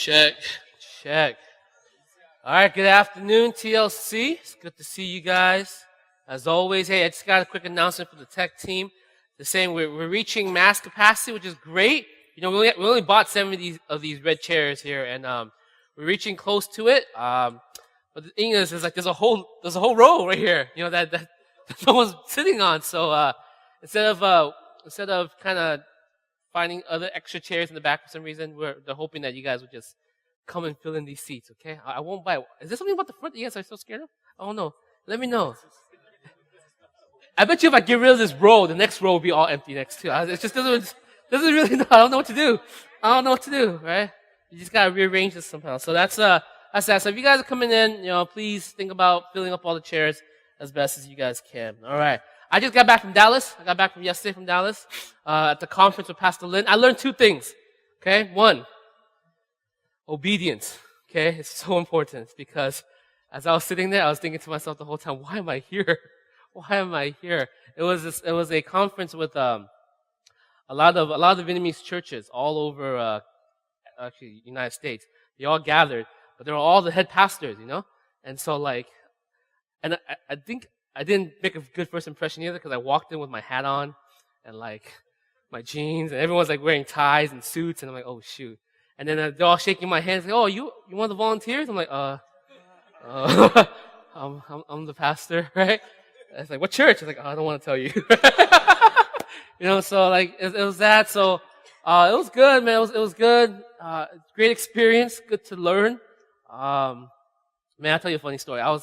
Check. Check. All right, good afternoon, TLC. It's good to see you guys. As always, hey, I just got a quick announcement for the tech team. They're saying we're reaching mass capacity, which is great. You know, we only bought 70 of these red chairs here, and we're reaching close to it. But the thing is like there's a whole row right here, you know, that no one's sitting on. So instead of kind of finding other extra chairs in the back for some reason, they're hoping that you guys would just come and fill in these seats, okay? I won't buy. Is there something about the front that you guys are so scared of? Oh no. Let me know. I bet you if I get rid of this row, the next row will be all empty next to it. It just doesn't really know. I don't know what to do. Right? You just gotta rearrange this somehow. So that's that. So if you guys are coming in, you know, please think about filling up all the chairs as best as you guys can. All right. I just got back from Dallas. I got back from yesterday from Dallas at the conference with Pastor Lynn. I learned two things. Okay, one, obedience. Okay, it's so important because as I was sitting there, I was thinking to myself the whole time, why am I here? Why am I here? It was a conference with a lot of the Vietnamese churches all over actually United States. They all gathered, but they were all the head pastors, you know. And so and I think I didn't make a good first impression either because I walked in with my hat on and like my jeans, and everyone's like wearing ties and suits, and I'm like, oh shoot. And then they're all shaking my hands, like, oh, you one of the volunteers? I'm like, I'm the pastor, right? It's like, what church? I was like, oh, I don't want to tell you. You know, so like it was that. So it was good, man. It was good. Great experience. Good to learn. Man, I'll tell you a funny story. I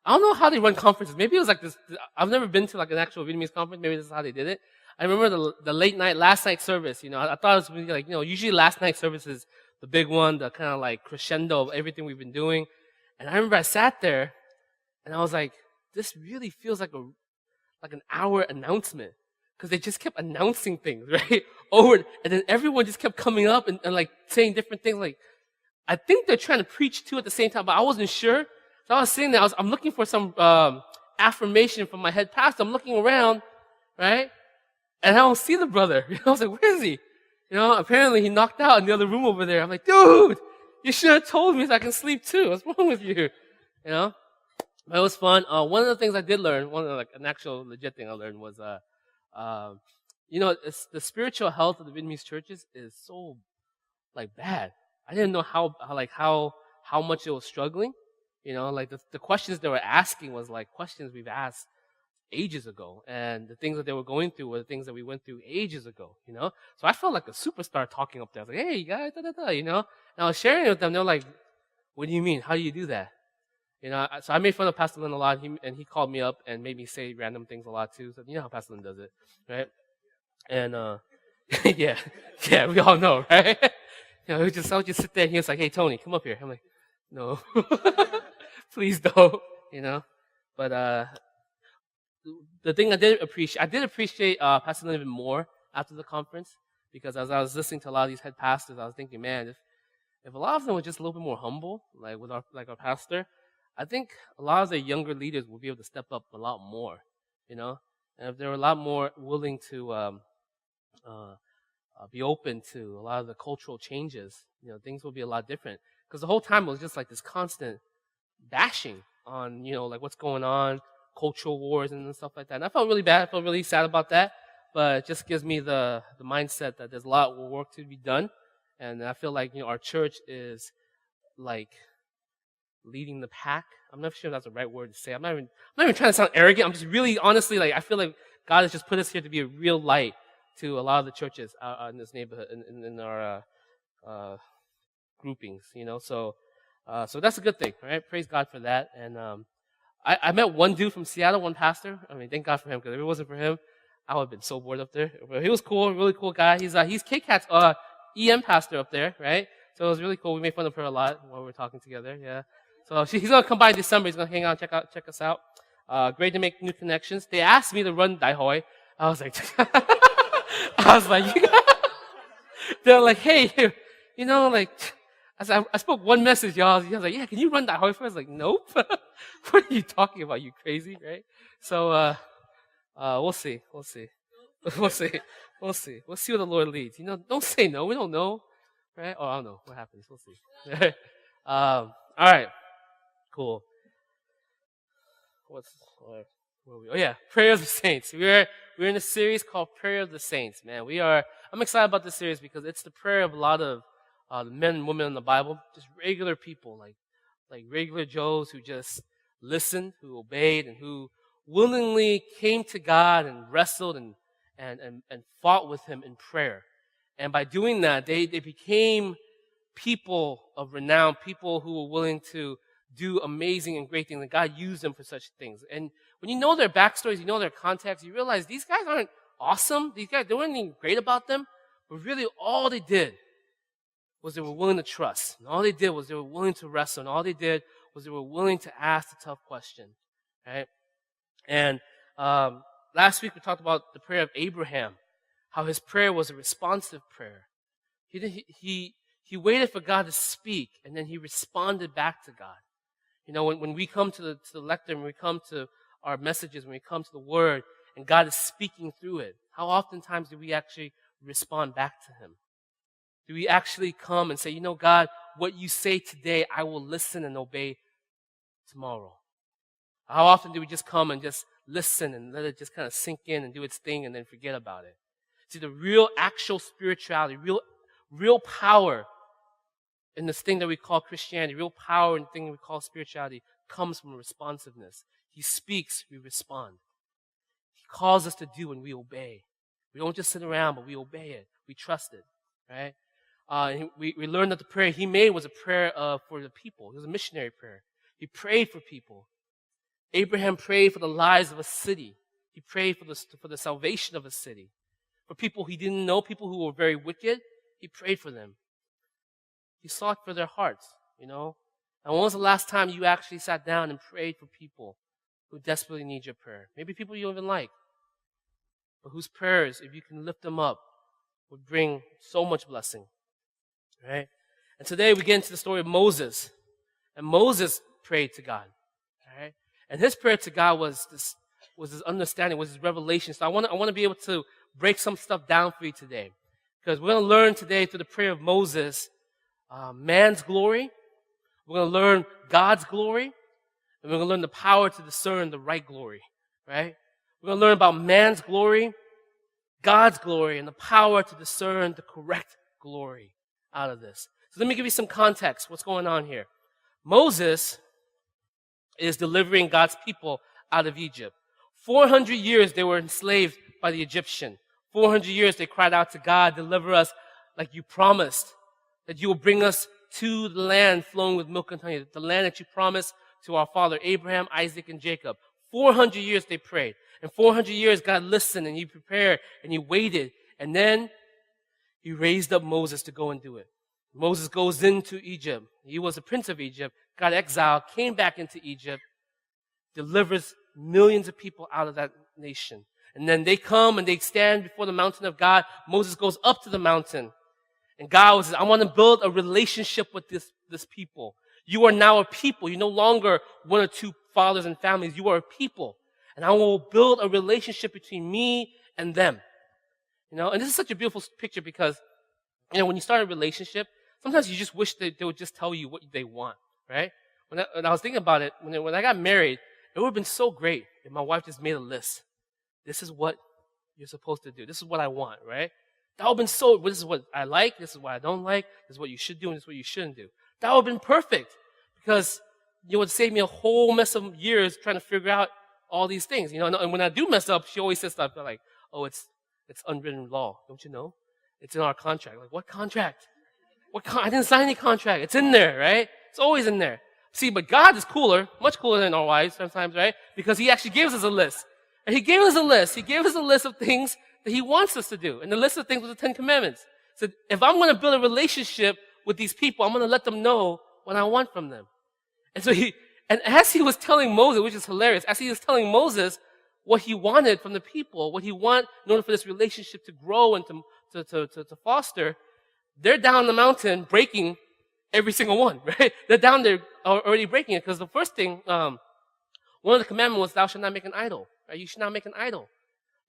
don't know how they run conferences. Maybe it was like this. I've never been to like an actual Vietnamese conference. Maybe this is how they did it. I remember the last night service. You know, I thought it was really like, you know, usually last night service is the big one, the kind of like crescendo of everything we've been doing. And I remember I sat there, and I was like, this really feels like an hour announcement because they just kept announcing things right over, and then everyone just kept coming up and like saying different things. Like I think they're trying to preach too at the same time, but I wasn't sure. So I was sitting there, I'm looking for some affirmation from my head pastor. I'm looking around, right? And I don't see the brother. I was like, where is he? You know, apparently he knocked out in the other room over there. I'm like, dude, you should have told me so I can sleep too. What's wrong with you? You know? But it was fun. One of the things I did learn, an actual legit thing I learned was, you know, the spiritual health of the Vietnamese churches is so, like, bad. I didn't know how much it was struggling. You know, like the questions they were asking was like questions we've asked ages ago. And the things that they were going through were the things that we went through ages ago, you know? So I felt like a superstar talking up there. I was like, hey, you guys, you know? And I was sharing it with them. They're like, what do you mean? How do you do that? You know, so I made fun of Pastor Lynn a lot, and he called me up and made me say random things a lot too. So you know how Pastor Lynn does it, right? And yeah, we all know, right? You know, I would just sit there and he was like, hey, Tony, come up here. I'm like, no. Please don't, you know. But the thing I did appreciate Pastor Lynn even more after the conference, because as I was listening to a lot of these head pastors, I was thinking, man, if a lot of them were just a little bit more humble, like with our pastor, I think a lot of the younger leaders will be able to step up a lot more, you know. And if they were a lot more willing to be open to a lot of the cultural changes, you know, things will be a lot different. Because the whole time it was just like this constant bashing on, you know, like what's going on, cultural wars and stuff like that. And I felt really bad. I felt really sad about that. But it just gives me the mindset that there's a lot of work to be done. And I feel like, you know, our church is like leading the pack. I'm not sure if that's the right word to say. I'm not even trying to sound arrogant. I'm just really honestly like I feel like God has just put us here to be a real light to a lot of the churches in this neighborhood, in our groupings, you know. So that's a good thing, right? Praise God for that. And I met one dude from Seattle, one pastor. I mean, thank God for him, because if it wasn't for him, I would have been so bored up there. But he was cool, really cool guy. He's K-Cat's EM pastor up there, right? So it was really cool. We made fun of her a lot while we were talking together. Yeah. So he's gonna come by in December. He's gonna hang out, check us out. Great to make new connections. They asked me to run Dai Hoi. I was like, they're like, hey, you know, like. I spoke one message, y'all. He was like, yeah, can you run that Hoi for us? I was like, nope. What are you talking about? You crazy, right? So, we'll see. We'll see. We'll see. We'll see. We'll see where the Lord leads. You know, don't say no. We don't know. right? Oh, I don't know what happens. We'll see. All right, cool. Where were we? Oh yeah, Prayer of the Saints. We're in a series called Prayer of the Saints. Man, I'm excited about this series because it's the prayer of a lot of the men and women in the Bible, just regular people, like regular Joes who just listened, who obeyed, and who willingly came to God and wrestled and fought with Him in prayer. And by doing that, they became people of renown, people who were willing to do amazing and great things, and God used them for such things. And when you know their backstories, you know their context, you realize these guys aren't awesome. These guys, there wasn't anything great about them, but really all they did was they were willing to trust. And all they did was they were willing to wrestle. And all they did was they were willing to ask the tough question, right? And last week we talked about the prayer of Abraham, how his prayer was a responsive prayer. He waited for God to speak, and then he responded back to God. You know, when we come to the lectern, when we come to our messages, when we come to the Word, and God is speaking through it, how oftentimes do we actually respond back to Him? Do we actually come and say, you know, God, what you say today, I will listen and obey tomorrow? How often do we just come and just listen and let it just kind of sink in and do its thing and then forget about it? See, the real actual spirituality, real power in this thing that we call Christianity, real power in the thing that we call spirituality comes from responsiveness. He speaks, we respond. He calls us to do and we obey. We don't just sit around, but we obey it. We trust it, right? We learned that the prayer he made was a prayer for the people. It was a missionary prayer. He prayed for people. Abraham prayed for the lives of a city. He prayed for the salvation of a city. For people he didn't know, people who were very wicked, he prayed for them. He sought for their hearts, you know. And when was the last time you actually sat down and prayed for people who desperately need your prayer? Maybe people you don't even like, but whose prayers, if you can lift them up, would bring so much blessing, right? And today we get into the story of Moses. And Moses prayed to God, right? And his prayer to God was his understanding, was his revelation. So I want to be able to break some stuff down for you today. Because we're going to learn today through the prayer of Moses man's glory. We're going to learn God's glory. And we're going to learn the power to discern the right glory, right? We're going to learn about man's glory, God's glory, and the power to discern the correct glory out of this. So let me give you some context. What's going on here? Moses is delivering God's people out of Egypt. 400 years they were enslaved by the Egyptian. 400 years they cried out to God, deliver us like you promised, that you will bring us to the land flowing with milk and honey, the land that you promised to our father Abraham, Isaac, and Jacob. 400 years they prayed. And 400 years God listened and he prepared and he waited. And then he raised up Moses to go and do it. Moses goes into Egypt. He was the prince of Egypt, got exiled, came back into Egypt, delivers millions of people out of that nation. And then they come and they stand before the mountain of God. Moses goes up to the mountain. And God says, I want to build a relationship with this people. You are now a people. You're no longer one or two fathers and families. You are a people. And I will build a relationship between me and them. You know, and this is such a beautiful picture because, you know, when you start a relationship, sometimes you just wish that they would just tell you what they want, right? When I was thinking about it, when I got married, it would have been so great if my wife just made a list. This is what you're supposed to do. This is what I want, right? That would have been so, this is what I like, this is what I don't like, this is what you should do, and this is what you shouldn't do. That would have been perfect because it would save me a whole mess of years trying to figure out all these things, you know. And when I do mess up, she always says stuff like, oh, it's unwritten law, don't you know? It's in our contract. Like, what contract? I didn't sign any contract. It's in there, right? It's always in there. See, but God is cooler, much cooler than our wives sometimes, right? Because he actually gives us a list. And he gave us a list. He gave us a list of things that he wants us to do. And the list of things was the 10 Commandments. So if I'm going to build a relationship with these people, I'm going to let them know what I want from them. And so as he was telling Moses, which is hilarious, as he was telling Moses what he wanted from the people, what he wanted in order for this relationship to grow and to foster, they're down the mountain breaking every single one, right? They're down there already breaking it because the first thing, one of the commandments was thou shalt not make an idol, right? You should not make an idol.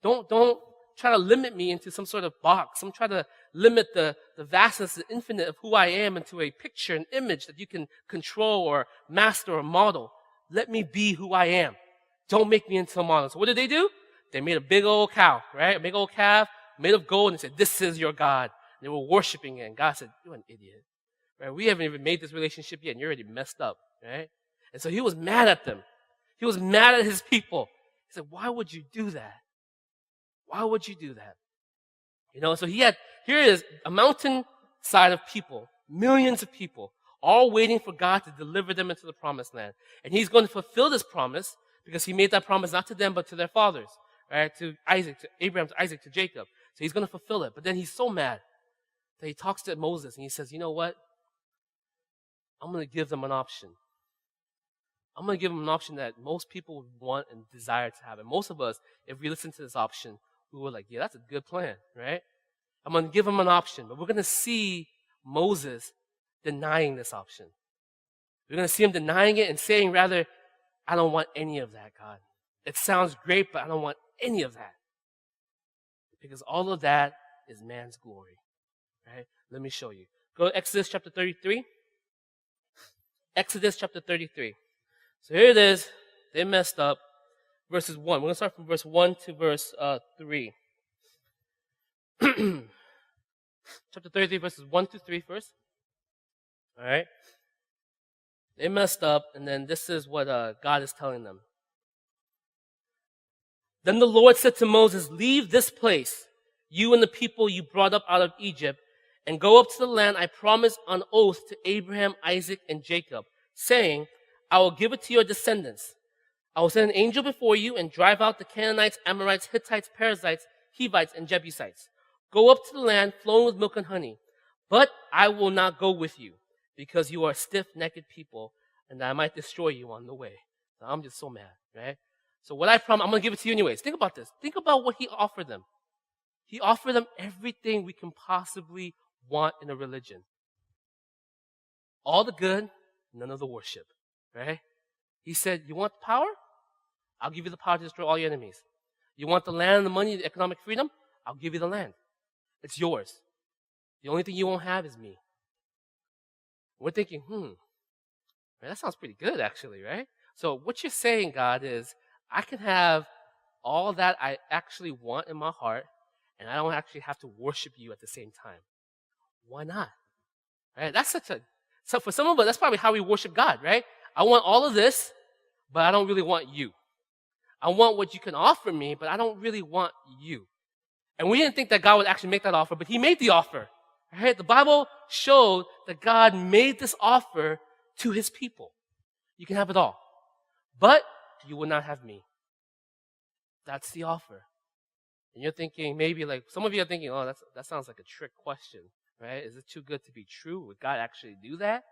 Don't try to limit me into some sort of box. Don't try to limit the vastness, the infinite of who I am into a picture, an image that you can control or master or model. Let me be who I am. Don't make me into a model. So what did they do? They made a big old cow, right? A big old calf made of gold and said, this is your God. And they were worshiping it. And God said, you're an idiot. Right? We haven't even made this relationship yet and you're already messed up, right? And so he was mad at them. He was mad at his people. He said, why would you do that? Why would you do that? So here is a mountainside of people, millions of people, all waiting for God to deliver them into the promised land. And he's going to fulfill this promise because he made that promise not to them but to their fathers, right? To Isaac, to Abraham, to Isaac, to Jacob. So he's going to fulfill it. But then he's so mad that he talks to Moses and he says, you know what? I'm going to give them an option. I'm going to give them an option that most people would want and desire to have. And most of us, if we listen to this option, we were like, yeah, that's a good plan, right? I'm going to give them an option. But we're going to see Moses denying this option. We're going to see him denying it and saying, rather, I don't want any of that, God. It sounds great, but I don't want any of that. Because all of that is man's glory, right? Let me show you. Go to Exodus chapter 33. Exodus chapter 33. So here it is. They messed up. Verses 1. We're going to start from verse 1 to verse 3. Chapter 33, verses 1 to 3 first. All right? They messed up, and then this is what God is telling them. Then the Lord said to Moses, leave this place, you and the people you brought up out of Egypt, and go up to the land I promised on oath to Abraham, Isaac, and Jacob, saying, I will give it to your descendants. I will send an angel before you and drive out the Canaanites, Amorites, Hittites, Perizzites, Hivites, and Jebusites. Go up to the land flowing with milk and honey. But I will not go with you, because you are a stiff-necked people, and I might destroy you on the way. So I'm just so mad, right? So what I promise, I'm going to give it to you anyways. Think about this. Think about what he offered them. He offered them everything we can possibly want in a religion. All the good, none of the worship, right? He said, you want the power? I'll give you the power to destroy all your enemies. You want the land, the money, the economic freedom? I'll give you the land. It's yours. The only thing you won't have is me. We're thinking, man, that sounds pretty good actually, right? So what you're saying, God, is I can have all that I actually want in my heart, and I don't actually have to worship you at the same time. Why not? Right? So for some of us, that's probably how we worship God, right? I want all of this, but I don't really want you. I want what you can offer me, but I don't really want you. And we didn't think that God would actually make that offer, but he made the offer. Right? The Bible showed that God made this offer to his people. You can have it all, but you will not have me. That's the offer. And you're thinking, maybe like, some of you are thinking, oh, that sounds like a trick question, right? Is it too good to be true? Would God actually do that?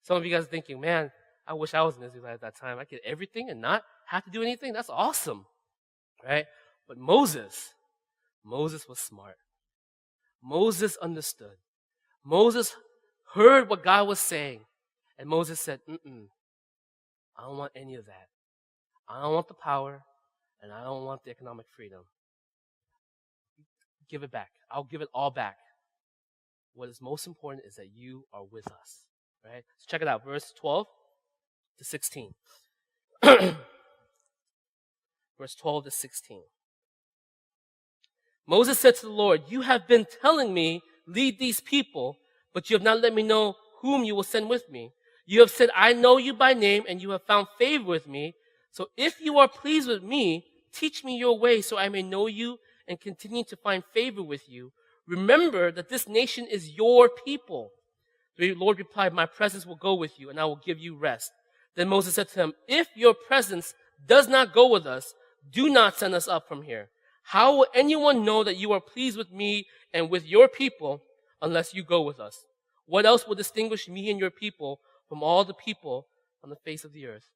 Some of you guys are thinking, man, I wish I was an Israelite at that time. I could everything and not have to do anything. That's awesome, right? But Moses was smart. Moses understood. Moses heard what God was saying. And Moses said, I don't want any of that. I don't want the power, and I don't want the economic freedom. Give it back. I'll give it all back. What is most important is that you are with us, right? So check it out, verse 12 to 16. Verse 12 to 16. Moses said to the Lord, you have been telling me, lead these people, but you have not let me know whom you will send with me. You have said, I know you by name, and you have found favor with me. So if you are pleased with me, teach me your way so I may know you and continue to find favor with you. Remember that this nation is your people. The Lord replied, my presence will go with you, and I will give you rest. Then Moses said to him, if your presence does not go with us, do not send us up from here. How will anyone know that you are pleased with me and with your people unless you go with us? What else will distinguish me and your people from all the people on the face of the earth?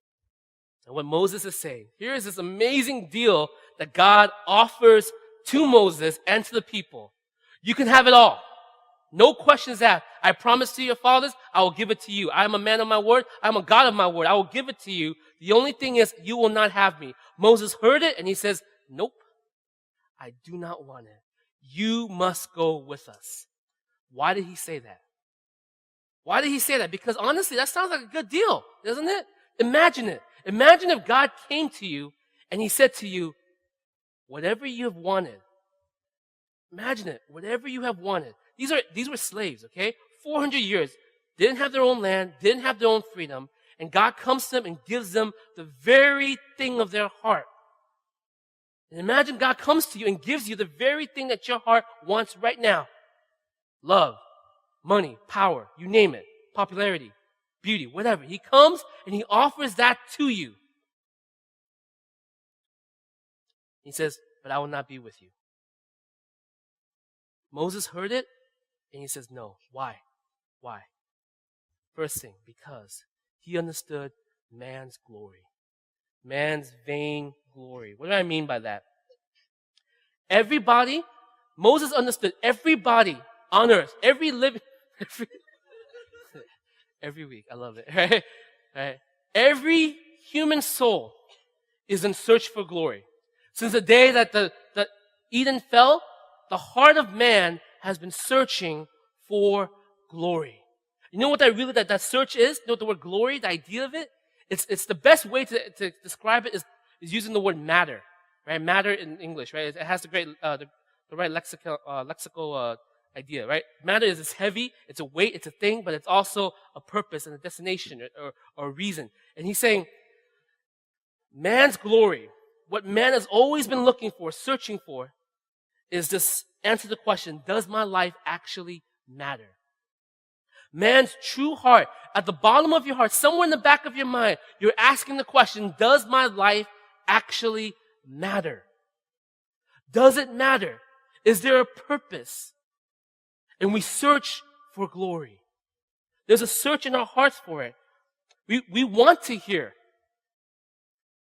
And what Moses is saying, here is this amazing deal that God offers to Moses and to the people. You can have it all. No questions asked. I promised to your fathers, I will give it to you. I am a man of my word. I am a God of my word. I will give it to you. The only thing is, you will not have me. Moses heard it and he says, nope, I do not want it. You must go with us. Why did he say that? Why did he say that? Because honestly, that sounds like a good deal, doesn't it? Imagine it. Imagine if God came to you and he said to you, whatever you have wanted, imagine it, whatever you have wanted. These were slaves, okay? 400 years, didn't have their own land, didn't have their own freedom, and God comes to them and gives them the very thing of their heart. And imagine God comes to you and gives you the very thing that your heart wants right now. Love, money, power, you name it, popularity, beauty, whatever. He comes and he offers that to you. He says, but I will not be with you. Moses heard it and he says, no. Why? Why? First thing, because he understood man's glory. Man's vain glory. What do I mean by that? Everybody, Moses understood everybody on earth, every living, every week, I love it, right? Right? Every human soul is in search for glory. Since the day that the Eden fell, the heart of man has been searching for glory. You know what that search is? You know what the word glory, the idea of it? It's the best way to describe it is using the word matter, right? Matter in English, right? It has the right lexical idea, right? Matter is it's heavy, it's a weight, it's a thing, but it's also a purpose and a destination or a reason. And he's saying, man's glory, what man has always been looking for, searching for, is this answer the question, does my life actually matter? Man's true heart, at the bottom of your heart, somewhere in the back of your mind, you're asking the question, does my life actually matter? Does it matter? Is there a purpose? And we search for glory. There's a search in our hearts for it. We want to hear,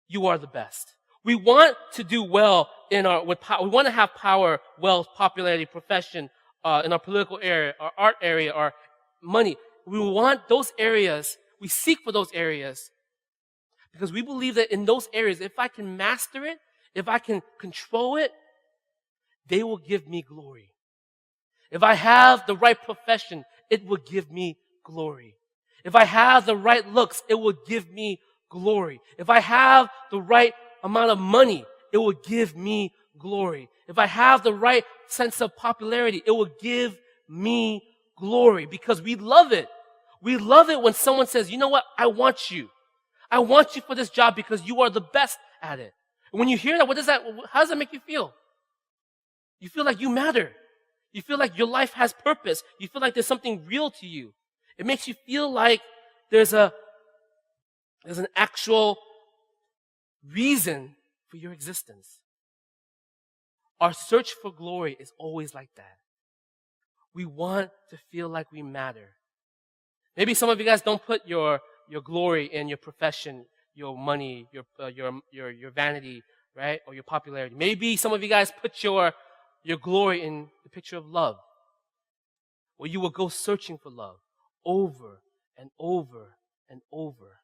you are the best. We want to do well we want to have power, wealth, popularity, profession, in our political area, our art area, our money. We want those areas. We seek for those areas because we believe that in those areas, if I can master it, if I can control it, they will give me glory. If I have the right profession, it will give me glory. If I have the right looks, it will give me glory. If I have the right amount of money, it will give me glory. If I have the right sense of popularity, it will give me glory because we love it. We love it when someone says, you know what? I want you. I want you for this job because you are the best at it. And when you hear that, how does that make you feel? You feel like you matter. You feel like your life has purpose. You feel like there's something real to you. It makes you feel like there's an actual reason for your existence. Our search for glory is always like that. We want to feel like we matter. Maybe some of you guys don't put your glory in your profession, your money, your vanity, right? Or your popularity. Maybe some of you guys put your glory in the picture of love. Where you will go searching for love over and over and over.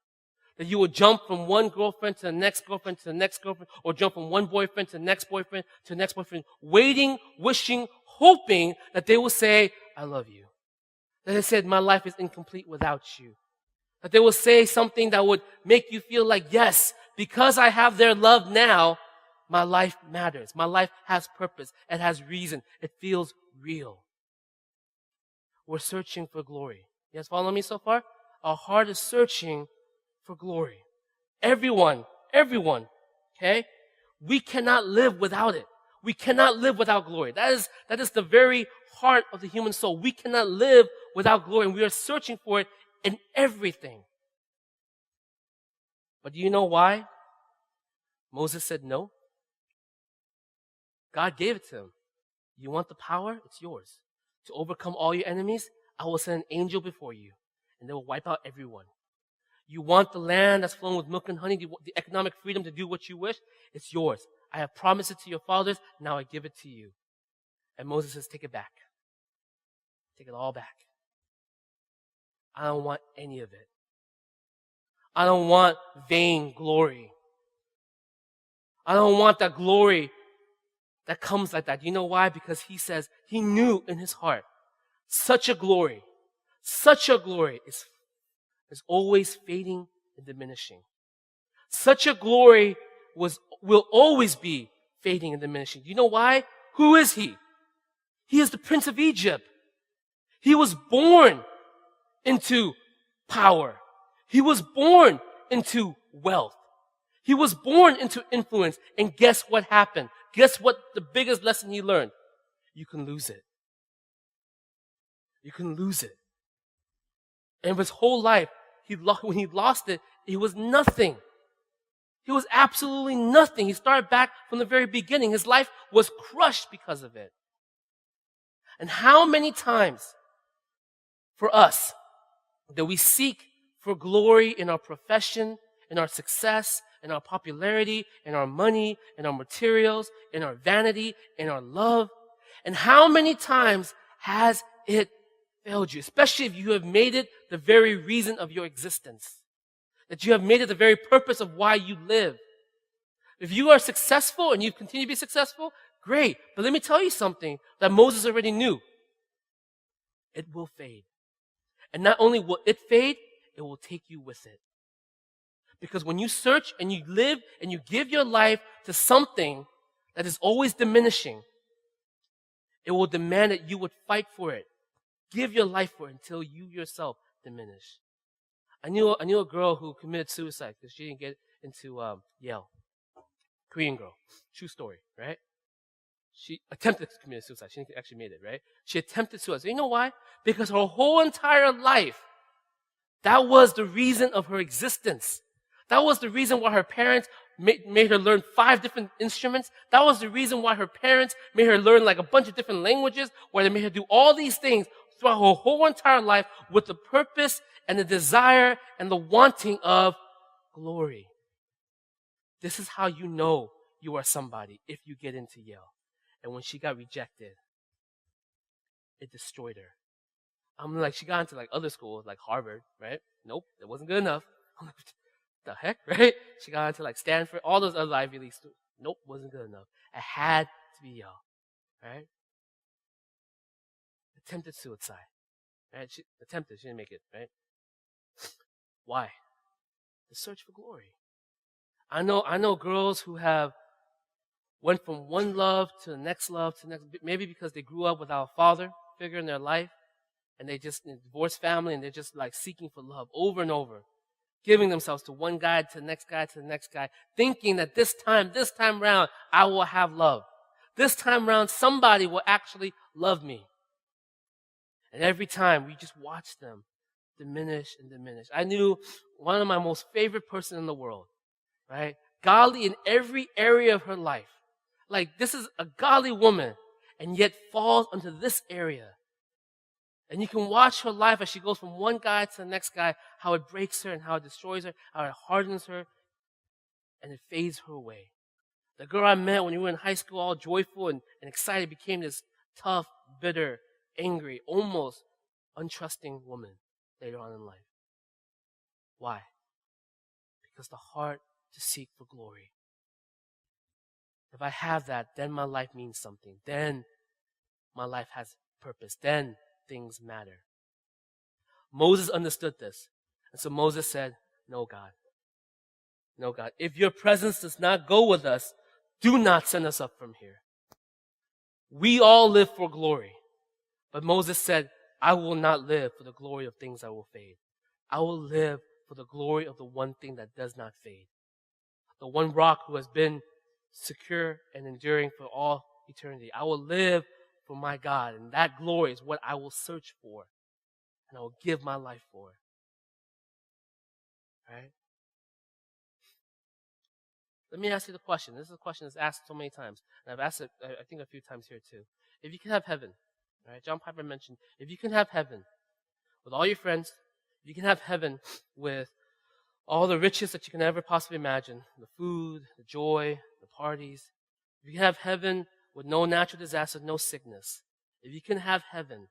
That you will jump from one girlfriend to the next girlfriend to the next girlfriend, or jump from one boyfriend to the next boyfriend to the next boyfriend, waiting, wishing, hoping that they will say, I love you. That they said, my life is incomplete without you. That they will say something that would make you feel like, yes, because I have their love now, my life matters. My life has purpose. It has reason. It feels real. We're searching for glory. You guys follow me so far? Our heart is searching for glory. Everyone, okay? We cannot live without it. We cannot live without glory. That is the very heart of the human soul. We cannot live without glory, and we are searching for it in everything. But do you know why Moses said no? God gave it to him. You want the power? It's yours. To overcome all your enemies, I will send an angel before you, and they will wipe out everyone. You want the land that's flowing with milk and honey, the economic freedom to do what you wish? It's yours. I have promised it to your fathers, now I give it to you. And Moses says, take it back. Take it all back. I don't want any of it. I don't want vain glory. I don't want that glory that comes like that. You know why? Because he says, he knew in his heart, such a glory is always fading and diminishing. Such a glory will always be fading and diminishing. You know why? Who is he? He is the Prince of Egypt. He was born into power. He was born into wealth. He was born into influence. And guess what happened? Guess what the biggest lesson he learned? You can lose it. You can lose it. And his whole life, when he lost it, he was nothing. He was absolutely nothing. He started back from the very beginning. His life was crushed because of it. And how many times for us that we seek for glory in our profession, in our success, in our popularity, in our money, in our materials, in our vanity, in our love? And how many times has it failed you, especially if you have made it the very reason of your existence? That you have made it the very purpose of why you live. If you are successful and you continue to be successful, great. But let me tell you something that Moses already knew. It will fade. And not only will it fade, it will take you with it. Because when you search and you live and you give your life to something that is always diminishing, it will demand that you would fight for it. Give your life for it until you yourself diminish. I knew a girl who committed suicide because she didn't get into Yale. Korean girl. True story, right? She attempted to commit suicide. She didn't actually made it, right? She attempted suicide. You know why? Because her whole entire life, that was the reason of her existence. That was the reason why her parents made her learn 5 different instruments. That was the reason why her parents made her learn like a bunch of different languages, where they made her do all these things throughout her whole entire life with the purpose and the desire and the wanting of glory. This is how you know you are somebody if you get into Yale. And when she got rejected, it destroyed her. I'm like, she got into like other schools, like Harvard, right? Nope, that wasn't good enough. The heck, right? She got into like Stanford, all those other Ivy League schools. Nope, wasn't good enough. It had to be Yale, right? Attempted suicide, right? She didn't make it, right? Why? The search for glory. I know girls who have went from one love to the next love to the next, maybe because they grew up without a father figure in their life, and they just divorced family, and they're just like seeking for love over and over, giving themselves to one guy, to the next guy, to the next guy, thinking that this time round, I will have love. This time round, somebody will actually love me. And every time, we just watch them diminish and diminish. I knew one of my most favorite person in the world, right? Godly in every area of her life. Like, this is a godly woman, and yet falls into this area. And you can watch her life as she goes from one guy to the next guy, how it breaks her and how it destroys her, how it hardens her, and it fades her away. The girl I met when we were in high school, all joyful and excited, became this tough, bitter, angry, almost untrusting woman later on in life. Why? Because the heart to seek for glory. If I have that, then my life means something. Then my life has purpose. Then things matter. Moses understood this. And so Moses said, no, God. No, God. If your presence does not go with us, do not send us up from here. We all live for glory. But Moses said, I will not live for the glory of things that will fade. I will live for the glory of the one thing that does not fade. The one rock who has been secure and enduring for all eternity. I will live for my God, and that glory is what I will search for, and I will give my life for. Right? Let me ask you the question. This is a question that's asked so many times, and I've asked it, I think, a few times here too. If you could have heaven, right? John Piper mentioned, if you can have heaven with all your friends, if you can have heaven with all the riches that you can ever possibly imagine, the food, the joy, the parties. If you can have heaven with no natural disaster, no sickness. If you can have heaven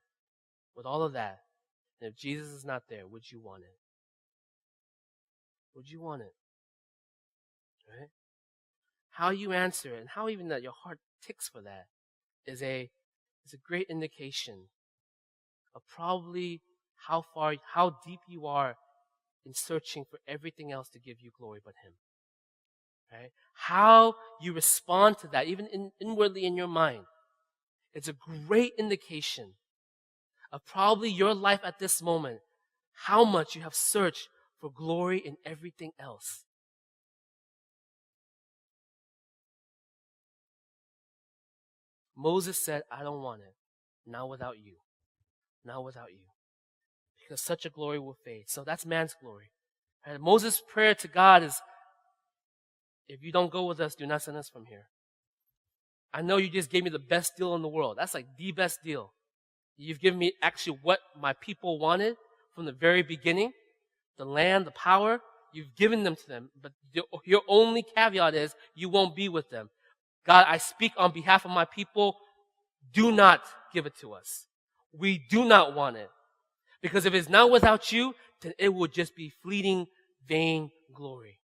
with all of that, and if Jesus is not there, would you want it? Would you want it? Right? How you answer it, and how even that your heart ticks for that is a great indication of probably how deep you are in searching for everything else to give you glory but Him. Right? How you respond to that, even inwardly in your mind, it's a great indication of probably your life at this moment, how much you have searched for glory in everything else. Moses said, I don't want it. Not without you. Not without you. Because such a glory will fade. So that's man's glory. And Moses' prayer to God is, if you don't go with us, do not send us from here. I know you just gave me the best deal in the world. That's like the best deal. You've given me actually what my people wanted from the very beginning. The land, the power. You've given them to them. But your only caveat is you won't be with them. God, I speak on behalf of my people. Do not give it to us. We do not want it. Because if it's not without you, then it will just be fleeting, vain glory.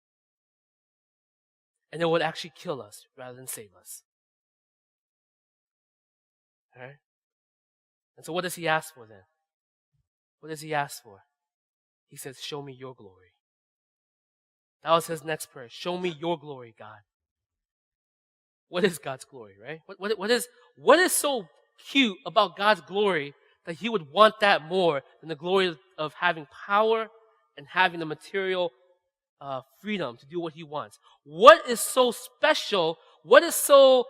And it would actually kill us rather than save us. All right? And so what does he ask for then? What does he ask for? He says, show me your glory. That was his next prayer. Show me your glory, God. What is God's glory, right? What is so cute about God's glory that he would want that more than the glory of having power and having the material freedom to do what he wants? What is so special? What is so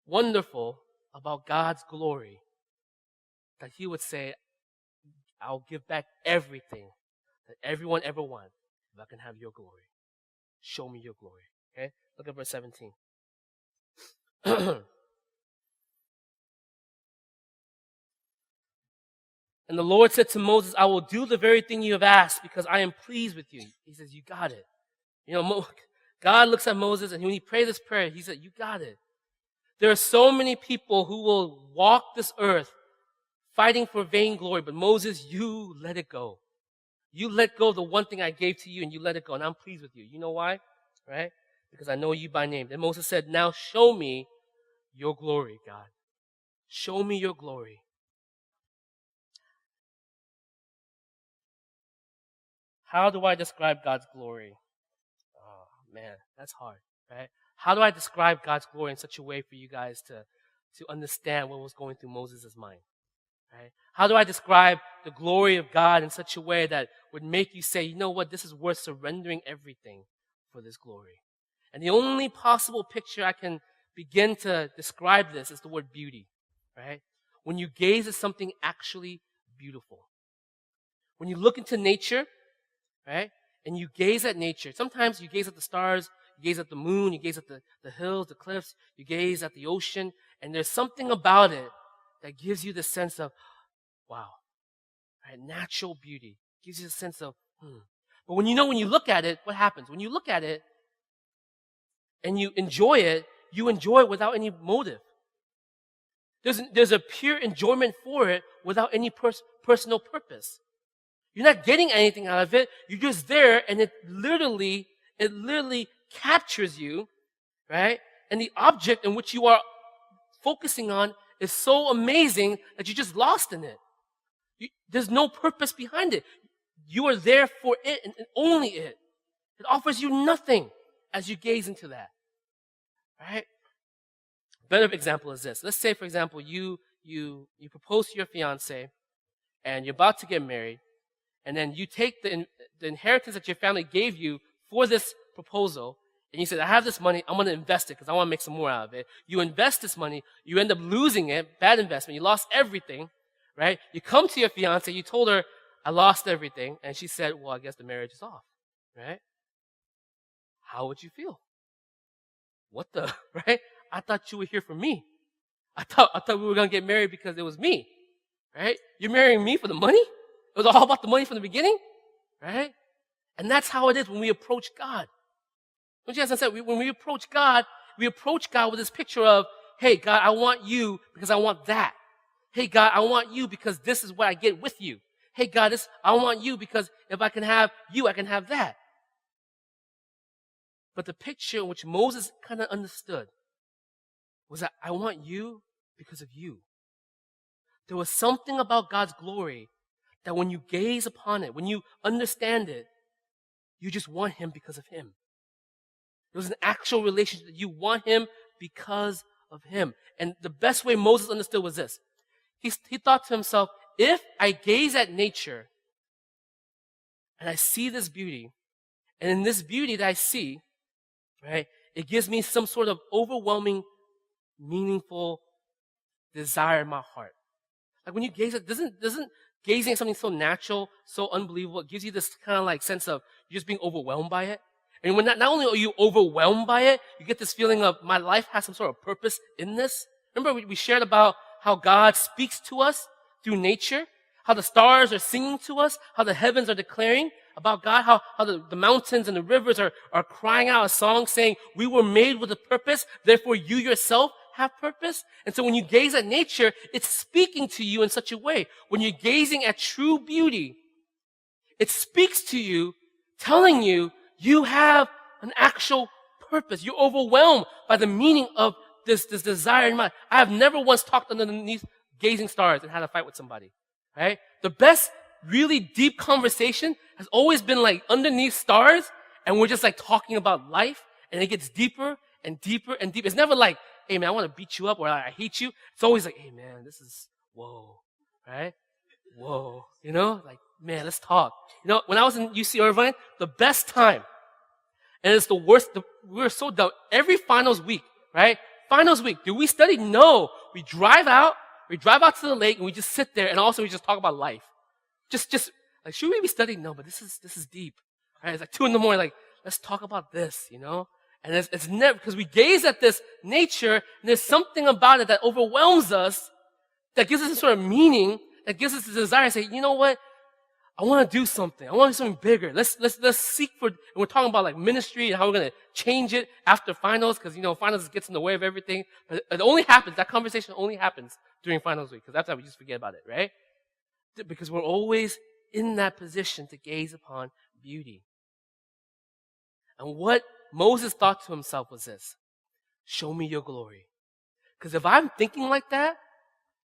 wonderful about God's glory that he would say, I'll give back everything that everyone ever wanted if I can have your glory. Show me your glory. Okay? Look at verse 17. And the Lord said to Moses, I will do the very thing you have asked because I am pleased with you. He says, you got it. You know, God looks at Moses and when he prayed this prayer, he said, you got it. There are so many people who will walk this earth fighting for vainglory, but Moses, you let it go. You let go of the one thing I gave to you and you let it go, and I'm pleased with you. You know why? Right? Because I know you by name. Then Moses said, now show me your glory, God. Show me your glory. How do I describe God's glory? Oh, man, that's hard, right? How do I describe God's glory in such a way for you guys to understand what was going through Moses' mind? Right? How do I describe the glory of God in such a way that would make you say, you know what, this is worth surrendering everything for this glory? And the only possible picture I can begin to describe this is the word beauty, right? When you gaze at something actually beautiful. When you look into nature, right, and you gaze at nature, sometimes you gaze at the stars, you gaze at the moon, you gaze at the hills, the cliffs, you gaze at the ocean, and there's something about it that gives you the sense of, wow, right? Natural beauty. Gives you a sense of, But when you look at it, what happens? When you look at it and you enjoy it without any motive. There's a pure enjoyment for it without any personal purpose. You're not getting anything out of it. You're just there, and it literally captures you, right? And the object in which you are focusing on is so amazing that you're just lost in it. There's no purpose behind it. You are there for it and only it. It offers you nothing as you gaze into that. Right? A better example is this. Let's say, for example, you propose to your fiance and you're about to get married, and then you take the inheritance that your family gave you for this proposal, and you said, I have this money, I'm going to invest it because I want to make some more out of it. You invest this money, you end up losing it, bad investment, you lost everything, right? You come to your fiance, you told her, I lost everything, and she said, well, I guess the marriage is off, right? How would you feel? What the, right? I thought you were here for me. I thought we were going to get married because it was me, right? You're marrying me for the money? It was all about the money from the beginning, right? And that's how it is when we approach God. Don't you understand? When we approach God with this picture of, hey, God, I want you because I want that. Hey, God, I want you because this is what I get with you. Hey, God, I want you because if I can have you, I can have that. But the picture in which Moses kind of understood was that I want you because of you. There was something about God's glory that when you gaze upon it, when you understand it, you just want him because of him. It was an actual relationship that you want him because of him. And the best way Moses understood was this. He thought to himself, if I gaze at nature and I see this beauty, and in this beauty that I see, right, it gives me some sort of overwhelming, meaningful desire in my heart. Like when you gaze at, doesn't gazing at something so natural, so unbelievable, it gives you this kind of like sense of you're just being overwhelmed by it. And when not only are you overwhelmed by it, you get this feeling of my life has some sort of purpose in this. Remember we shared about how God speaks to us through nature, how the stars are singing to us, how the heavens are declaring about God, how the mountains and the rivers are crying out a song saying, we were made with a purpose, therefore you yourself have purpose. And so when you gaze at nature, it's speaking to you in such a way. When you're gazing at true beauty, it speaks to you, telling you, you have an actual purpose. You're overwhelmed by the meaning of this desire in mind. I have never once talked underneath gazing stars and had a fight with somebody, right? The best, really deep conversation has always been like underneath stars, and we're just like talking about life, and it gets deeper and deeper and deeper. It's never like, hey man, I want to beat you up, or I hate you. It's always like, hey man, this is, whoa, right? Whoa, like, man, let's talk. When I was in UC Irvine, the best time, and it's the worst, we were so dumb. Every finals week, right? Finals week, do we study? No. We drive out to the lake, and we just sit there, and also we just talk about life. Just like, should we be studying? No, but this is deep. Right? It's like 2 a.m, like, let's talk about this, And it's never, because we gaze at this nature, and there's something about it that overwhelms us, that gives us some sort of meaning, that gives us the desire to say, you know what? I want to do something. I want to do something bigger. Let's seek for, and we're talking about like ministry and how we're going to change it after finals, because, finals gets in the way of everything. But it only happens, that conversation only happens during finals week, because after that we just forget about it, right? Because we're always in that position to gaze upon beauty. And what Moses thought to himself was this: show me your glory. Because if I'm thinking like that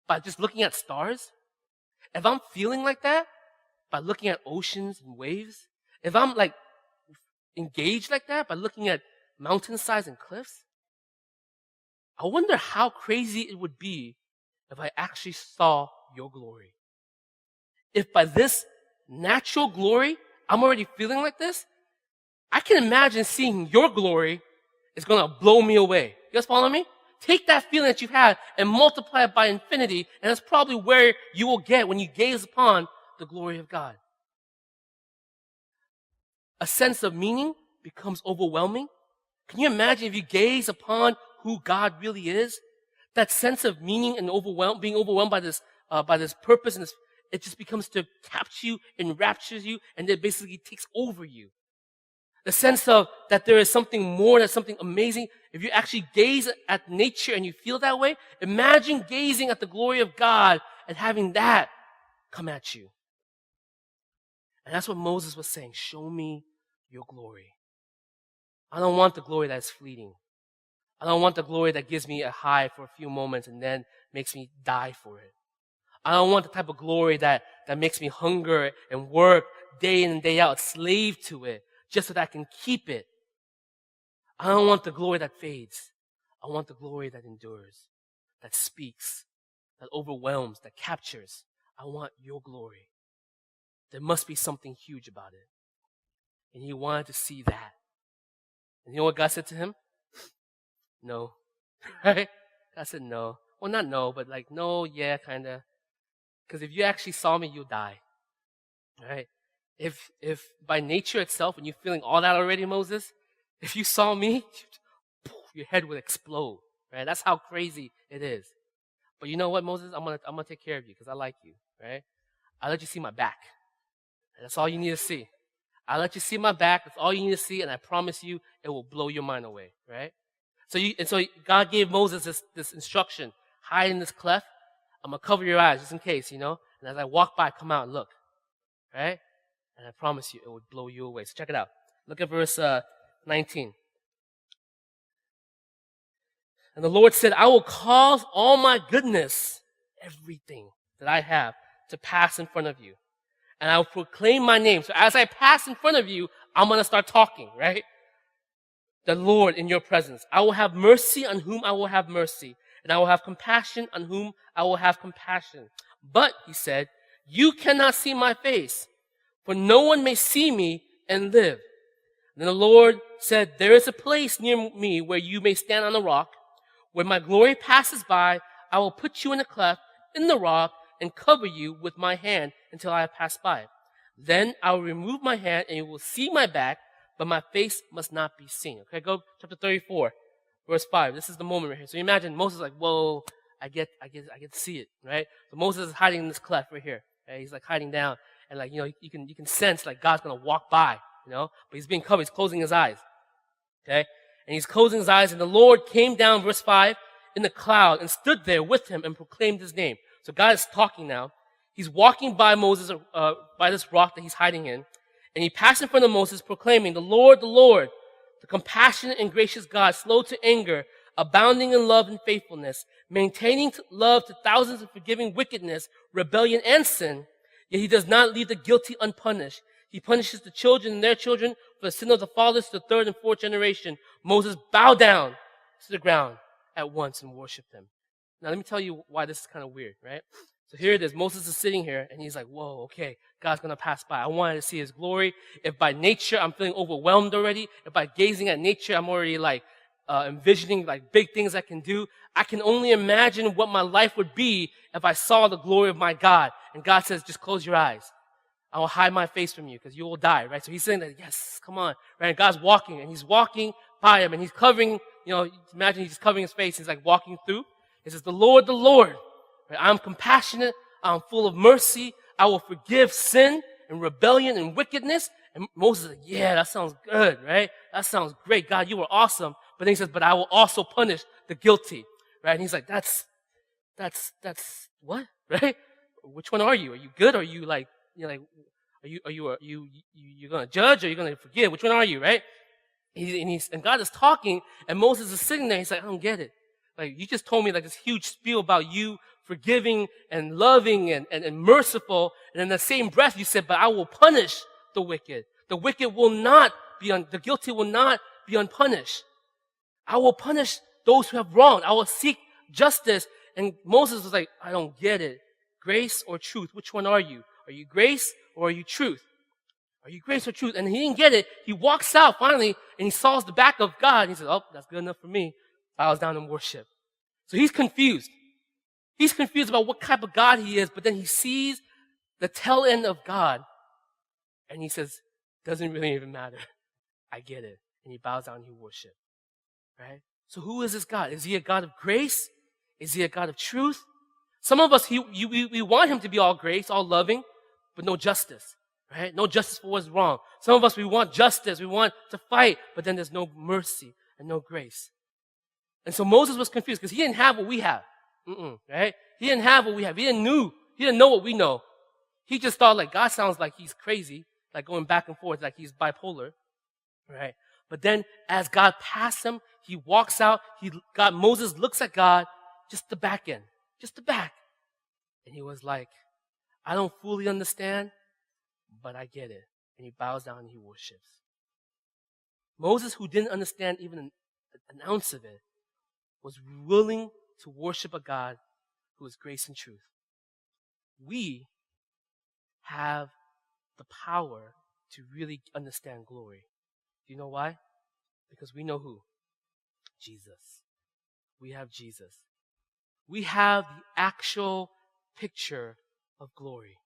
by just looking at stars, if I'm feeling like that by looking at oceans and waves, if I'm like engaged like that by looking at mountainsides and cliffs, I wonder how crazy it would be if I actually saw your glory. If by this natural glory, I'm already feeling like this, I can imagine seeing your glory is going to blow me away. You guys follow me? Take that feeling that you've had and multiply it by infinity, and that's probably where you will get when you gaze upon the glory of God. A sense of meaning becomes overwhelming. Can you imagine if you gaze upon who God really is? That sense of meaning and being overwhelmed by this purpose, and this, it just becomes to capture you, enraptures you, and it basically takes over you. The sense of that there is something more, that's something amazing. If you actually gaze at nature and you feel that way, imagine gazing at the glory of God and having that come at you. And that's what Moses was saying. Show me your glory. I don't want the glory that's fleeting. I don't want the glory that gives me a high for a few moments and then makes me die for it. I don't want the type of glory that makes me hunger and work day in and day out, slave to it, just so that I can keep it. I don't want the glory that fades. I want the glory that endures, that speaks, that overwhelms, that captures. I want your glory. There must be something huge about it. And he wanted to see that. And you know what God said to him? No. Right? God said no. Well, not no, but like, no, yeah, kind of. Because if you actually saw me, you'll die. Right? If by nature itself, when you're feeling all that already, Moses, if you saw me, your head would explode. Right? That's how crazy it is. But you know what, Moses? I'm gonna take care of you because I like you. Right? I'll let you see my back. That's all you need to see. I'll let you see my back. That's all you need to see, and I promise you, it will blow your mind away. Right? So God gave Moses this instruction: hide in this cleft. I'm gonna cover your eyes just in case, And as I walk by, come out and look. Right? And I promise you, it would blow you away. So check it out. Look at verse 19. And the Lord said, I will cause all my goodness, everything, that I have to pass in front of you. And I will proclaim my name. So as I pass in front of you, I'm going to start talking, right? The Lord in your presence. I will have mercy on whom I will have mercy, and I will have compassion on whom I will have compassion. But, he said, you cannot see my face, for no one may see me and live. Then the Lord said, there is a place near me where you may stand on a rock. When my glory passes by, I will put you in a cleft in the rock and cover you with my hand until I have passed by. Then I will remove my hand and you will see my back, but my face must not be seen. Okay, go chapter 34, verse 5. This is the moment right here. So you imagine Moses is like, whoa, I get to see it, right? So Moses is hiding in this cleft right here. Right? He's like hiding down, and like, you can sense like God's gonna walk by, but he's being covered. He's closing his eyes. Okay, and he's closing his eyes, and the Lord came down, verse 5, in the cloud and stood there with him and proclaimed his name. So God is talking now. He's walking by Moses, by this rock that he's hiding in. And he passed in front of Moses, proclaiming, the Lord, the compassionate and gracious God, slow to anger, abounding in love and faithfulness, maintaining love to thousands and forgiving wickedness, rebellion, and sin. Yet he does not leave the guilty unpunished. He punishes the children and their children for the sin of the fathers to the third and fourth generation. Moses bowed down to the ground at once and worshiped him. Now let me tell you why this is kind of weird, right? So here it is. Moses is sitting here, and he's like, whoa, okay, God's going to pass by. I wanted to see his glory. If by nature I'm feeling overwhelmed already, if by gazing at nature I'm already like envisioning like big things I can do, I can only imagine what my life would be if I saw the glory of my God. And God says, just close your eyes. I will hide my face from you because you will die, right? So he's saying that, yes, come on, right? And God's walking, and he's walking by him, and he's covering, imagine he's covering his face. He's like walking through. He says, the Lord, right? I'm compassionate. I'm full of mercy. I will forgive sin and rebellion and wickedness. And Moses is like, yeah, that sounds good, right? That sounds great. God, you were awesome. But then he says, but I will also punish the guilty, right? And he's like, that's what, right? Which one are you? Are you good? Or are you like, are you going to judge or are you going to forgive? Which one are you, right? And God is talking, and Moses is sitting there. He's like, I don't get it. Like, you just told me like this huge spiel about you forgiving and loving and merciful. And in the same breath, you said, but I will punish the wicked. The wicked will not the guilty will not be unpunished. I will punish those who have wronged. I will seek justice. And Moses was like, I don't get it. Grace or truth? Which one are you? Are you grace or are you truth? Are you grace or truth? And he didn't get it. He walks out finally, and he saws the back of God. And he says, oh, that's good enough for me. Bows down in worship. So he's confused. He's confused about what type of God he is, but then he sees the tail end of God, and he says, doesn't really even matter. I get it. And he bows down and he worships. Right? So who is this God? Is he a God of grace? Is he a God of truth? Some of us, we want him to be all grace, all loving, but no justice. Right? No justice for what's wrong. Some of us, we want justice. We want to fight, but then there's no mercy and no grace. And so Moses was confused because he didn't have what we have. Right? He didn't have what we have. He didn't know what we know. He just thought like God sounds like he's crazy, like going back and forth, like he's bipolar. Right? But then as God passed him, he walks out. Moses looks at God, just the back end, just the back. And he was like, I don't fully understand, but I get it. And he bows down and he worships. Moses, who didn't understand even an ounce of it, was willing to worship a God who is grace and truth. We have the power to really understand glory. Do you know why? Because we know who? Jesus. We have Jesus. We have the actual picture of glory.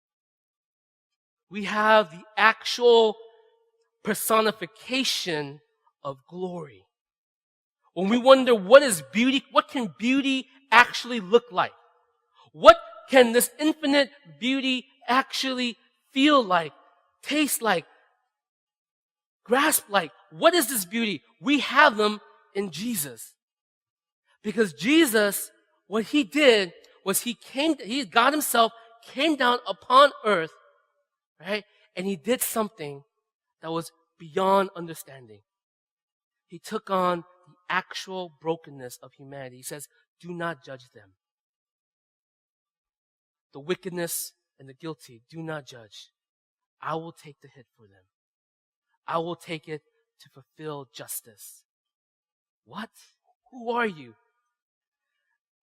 We have the actual personification of glory. When we wonder what is beauty, what can beauty actually look like? What can this infinite beauty actually feel like, taste like, grasp like? What is this beauty? We have them in Jesus. Because Jesus, what he did was God himself came down upon earth, right? And he did something that was beyond understanding. He took on the actual brokenness of humanity. He says, do not judge them. the wickedness and the guilty. Do not judge. I will take the hit for them. I will take it to fulfill justice. What? Who are you?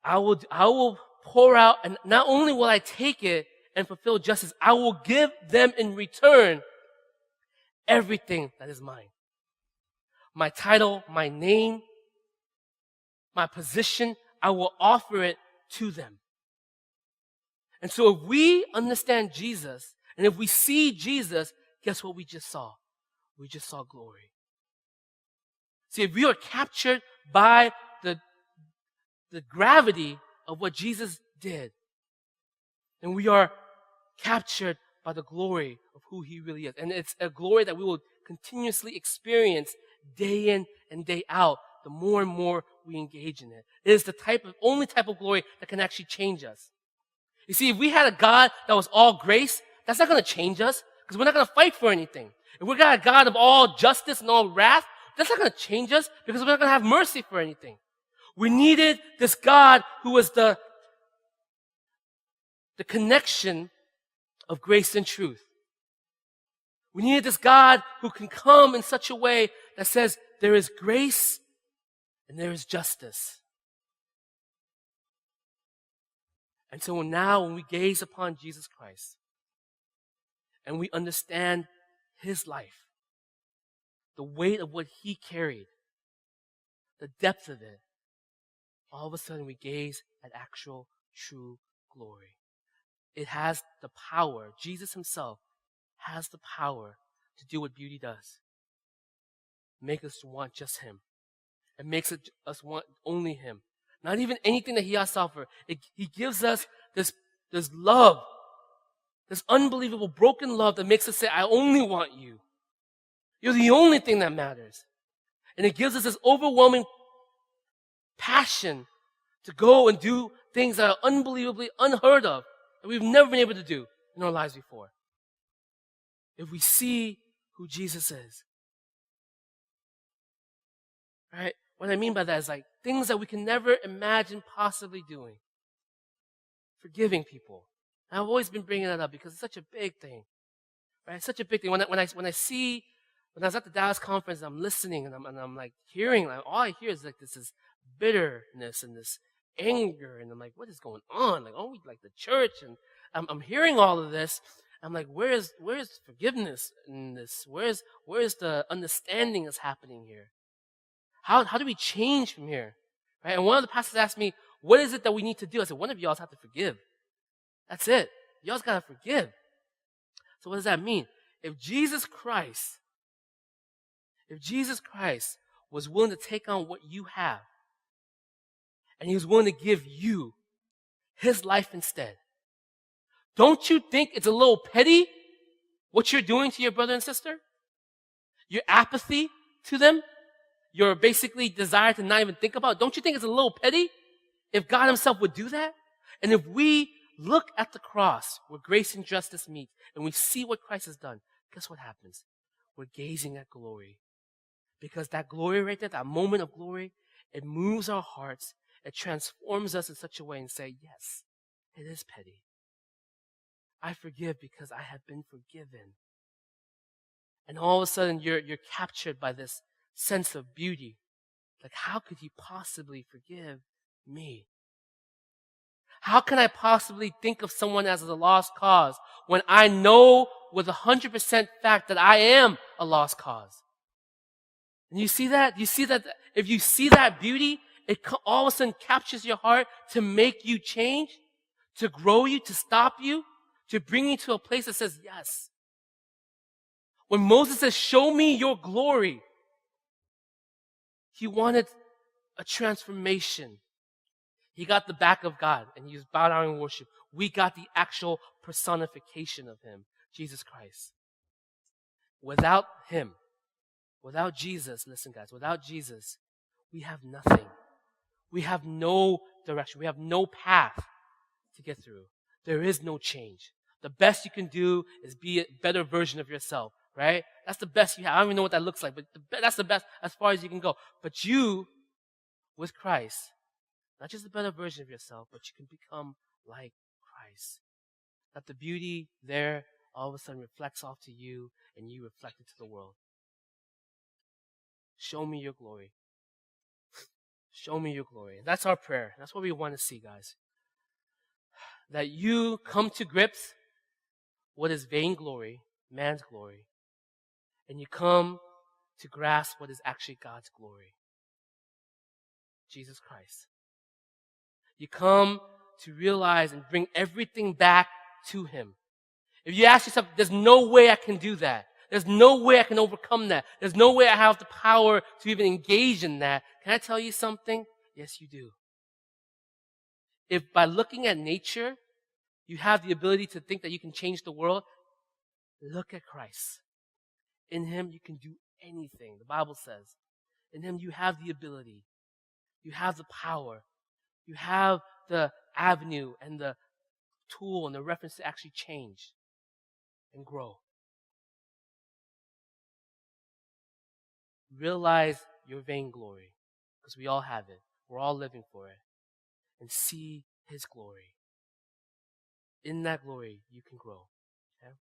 I will pour out, and not only will I take it and fulfill justice, I will give them in return everything that is mine. My title, my name, my position, I will offer it to them. And so if we understand Jesus, and if we see Jesus, guess what we just saw? We just saw glory. See, if we are captured by the gravity of what Jesus did, then we are captured by the glory of who he really is. And it's a glory that we will continuously experience day in and day out, the more and more we engage in it. It is the only type of glory that can actually change us. You see, if we had a God that was all grace, that's not going to change us because we're not going to fight for anything. If we got a God of all justice and all wrath, that's not going to change us because we're not going to have mercy for anything. We needed this God who was the connection of grace and truth. We needed this God who can come in such a way that says there is grace and there is justice. And so now when we gaze upon Jesus Christ and we understand his life, the weight of what he carried, the depth of it, all of a sudden we gaze at actual, true glory. It has the power. Jesus himself has the power to do what beauty does. Make us want just him. It makes us want only him. Not even anything that he has to offer. He gives us this love, this unbelievable broken love that makes us say, I only want you. You're the only thing that matters. And it gives us this overwhelming passion to go and do things that are unbelievably unheard of, that we've never been able to do in our lives before. If we see who Jesus is. Right? What I mean by that is like things that we can never imagine possibly doing. Forgiving people. And I've always been bringing that up because it's such a big thing. Right? It's such a big thing. When I was at the Dallas conference, I'm listening and I'm like hearing, like all I hear is like this bitterness and this anger, and I'm like, what is going on? Like, oh, we like the church, and I'm hearing all of this. I'm like, where's forgiveness in this? Where's the understanding that's happening here? How do we change from here? Right? And one of the pastors asked me, what is it that we need to do? I said, one of y'all have to forgive. That's it. Y'all's got to forgive. So what does that mean? If Jesus Christ was willing to take on what you have, and he was willing to give you his life instead, don't you think it's a little petty what you're doing to your brother and sister? Your apathy to them? Your basically desire to not even think about it? Don't you think it's a little petty if God himself would do that? And if we look at the cross where grace and justice meet and we see what Christ has done, guess what happens? We're gazing at glory. Because that glory right there, that moment of glory, it moves our hearts. It transforms us in such a way and say, yes, it is petty. I forgive because I have been forgiven. And all of a sudden you're captured by this sense of beauty. Like, how could he possibly forgive me? How can I possibly think of someone as a lost cause when I know with 100% fact that I am a lost cause? And you see that? You see that if you see that beauty, it all of a sudden captures your heart to make you change, to grow you, to stop you, to bring you to a place that says yes. When Moses says, show me your glory, he wanted a transformation. He got the back of God and he was bowed down in worship. We got the actual personification of him, Jesus Christ. Without him, without Jesus, listen guys, without Jesus, we have nothing. We have no direction. We have no path to get through. There is no change. The best you can do is be a better version of yourself, right? That's the best you have. I don't even know what that looks like, but that's the best as far as you can go. But you, with Christ, not just a better version of yourself, but you can become like Christ. That the beauty there all of a sudden reflects off to you and you reflect it to the world. Show me your glory. Show me your glory. That's our prayer. That's what we want to see, guys. That you come to grips what is vainglory, man's glory, and you come to grasp what is actually God's glory. Jesus Christ. You come to realize and bring everything back to Him. If you ask yourself, there's no way I can do that. There's no way I can overcome that. There's no way I have the power to even engage in that. Can I tell you something? Yes, you do. If by looking at nature, you have the ability to think that you can change the world, look at Christ. In Him, you can do anything. The Bible says. In Him, you have the ability. You have the power. You have the avenue and the tool and the reference to actually change and grow. Realize your vainglory, because we all have it. We're all living for it. And see His glory. In that glory, you can grow. Okay?